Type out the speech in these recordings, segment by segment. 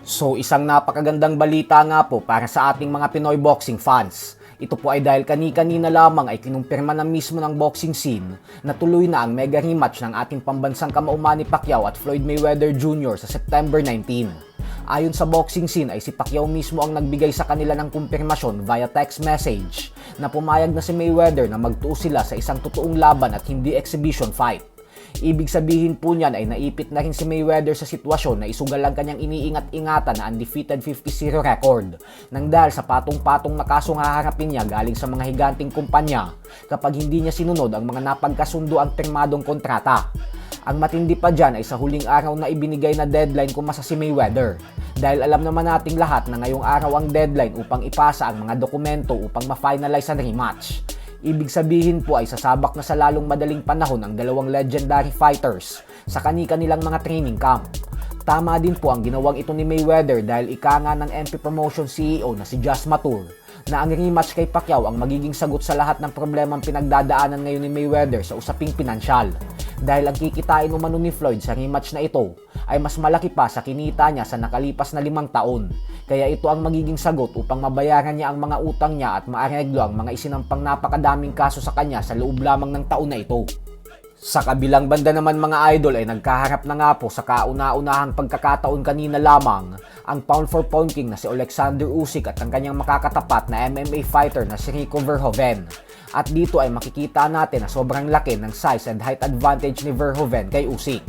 So isang napakagandang balita nga po para sa ating mga Pinoy boxing fans. Ito po ay dahil kani-kanina lamang ay kinumpirma na mismo ng boxing scene na tuloy na ang mega rematch ng ating pambansang kamao Manny Pacquiao at Floyd Mayweather Jr. sa September 19. Ayon sa boxing scene ay si Pacquiao mismo ang nagbigay sa kanila ng kumpirmasyon via text message na pumayag na si Mayweather na magtuos sila sa isang totoong laban at hindi exhibition fight. Ibig sabihin po niyan ay naipit na rin si Mayweather sa sitwasyon na isugal ang kanyang iniingat-ingatan na undefeated 50-0 record nang dahil sa patong-patong na kasong haharapin niya galing sa mga higanting kumpanya kapag hindi niya sinunod ang mga napagkasundo ang pirmadong kontrata. Ang matindi pa dyan ay sa huling araw na ibinigay na deadline kumasa si Mayweather dahil alam naman nating lahat na ngayong araw ang deadline upang ipasa ang mga dokumento upang ma-finalize ang rematch. Ibig sabihin po ay sasabak na sa lalong madaling panahon ang dalawang legendary fighters sa kani-kanilang mga training camp. Tama din po ang ginawang ito ni Mayweather dahil ika nga ng MP Promotion CEO na si Josh Matur na ang rematch kay Pacquiao ang magiging sagot sa lahat ng problemang pinagdadaanan ngayon ni Mayweather sa usaping pinansyal. Dahil ang kikitain umano ni Floyd sa rematch na ito ay mas malaki pa sa kinita niya sa nakalipas na 5 taon. Kaya ito ang magiging sagot upang mabayaran niya ang mga utang niya at maareglo ang mga isinampang napakadaming kaso sa kanya sa loob lamang ng taon na ito. Sa kabilang banda naman mga idol ay nagkaharap na nga po sa kauna-unahang pagkakataon kanina lamang ang pound for pound king na si Alexander Usyk at ang kanyang makakatapat na MMA fighter na si Rico Verhoeven. At dito ay makikita natin na sobrang laki ng size and height advantage ni Verhoeven kay Usyk.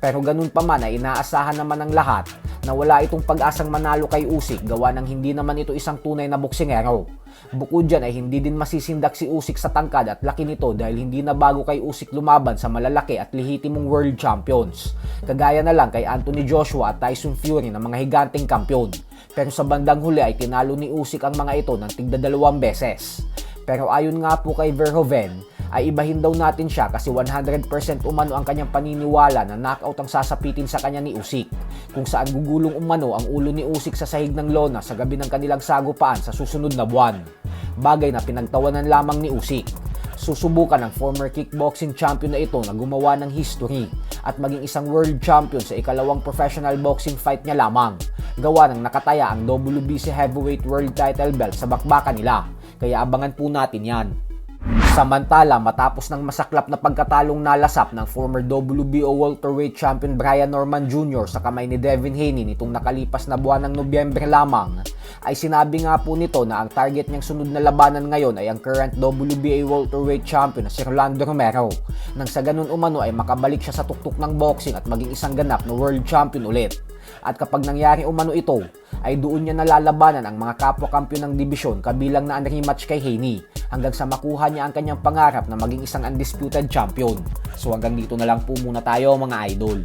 Pero ganun pa man ay inaasahan naman ng lahat na wala itong pag-asang manalo kay Usyk gawa ng hindi naman ito isang tunay na boksingero. Bukod dyan ay hindi din masisindak si Usyk sa tangkad at laki nito dahil hindi na bago kay Usyk lumaban sa malalaki at lehitimong world champions. Kagaya na lang kay Anthony Joshua at Tyson Fury na mga higanting kampyon. Pero sa bandang huli ay tinalo ni Usyk ang mga ito ng tigda 2 beses. Pero ayon nga po kay Verhoeven, ay ibahin daw natin siya kasi 100% umano ang kanyang paniniwala na knockout ang sasapitin sa kanya ni Usyk, kung saan gugulong umano ang ulo ni Usyk sa sahig ng lona sa gabi ng kanilang sagupaan sa susunod na buwan. Bagay na pinagtawanan lamang ni Usyk. Susubukan ng former kickboxing champion na ito na gumawa ng history at maging isang world champion sa ikalawang professional boxing fight niya lamang. Gawa ng nakataya ang WBC heavyweight world title belt sa bakbakan nila. Kaya abangan po natin yan. Samantala, matapos ng masaklap na pagkatalong nalasap ng former WBO welterweight champion Brian Norman Jr. sa kamay ni Devin Haney nitong nakalipas na buwan ng Nobyembre lamang, ay sinabi nga po nito na ang target niyang sunod na labanan ngayon ay ang current WBA welterweight champion na si Rolando Romero. Nang sa ganun umano ay makabalik siya sa tuktok ng boxing at maging isang ganap na world champion ulit. At kapag nangyari umano ito, ay doon niya nalalabanan ang mga kapwa-kampiyon ng dibisyon kabilang na ang rematch kay Haney hanggang sa makuha niya ang kanyang pangarap na maging isang undisputed champion. So hanggang dito na lang po muna tayo mga idol.